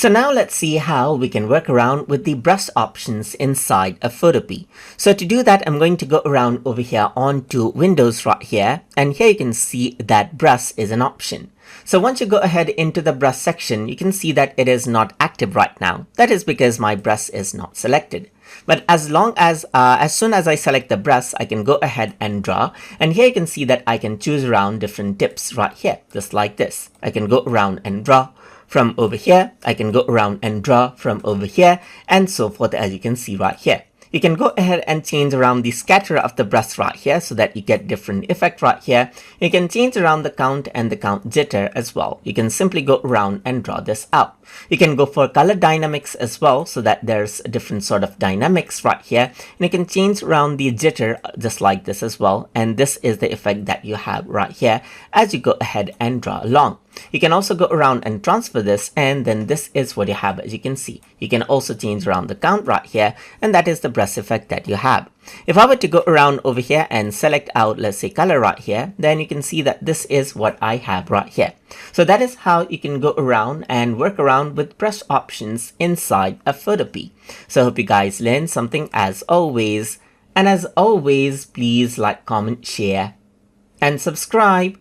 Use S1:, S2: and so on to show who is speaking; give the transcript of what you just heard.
S1: So now let's see how we can work around with the brush options inside a Photopea. So to do that, I'm going to go around over here onto Windows right here, and here you can see that brush is an option. So once you go ahead into the brush section, you can see that it is not active right now. That is because my brush is not selected. But as soon as I select the brush, I can go ahead and draw. And here you can see that I can choose around different tips right here, just like this. I can go around and draw from over here. I can go around and draw from over here, and so forth, as you can see right here. You can go ahead and change around the scatter of the brush right here so that you get different effect right here. You can change around the count and the count jitter as well. You can simply go around and draw this out. You can go for color dynamics as well so that there's a different sort of dynamics right here. And you can change around the jitter just like this as well. And this is the effect that you have right here as you go ahead and draw along. You can also go around and transfer this, and then this is what you have, as you can see. You can also change around the count right here, and that is the brush effect that you have. If I were to go around over here and select out, let's say, color right here, then you can see that this is what I have right here. So that is how you can go around and work around with brush options inside a Photopea. So I hope you guys learned something as always. And as always, please like, comment, share, and subscribe.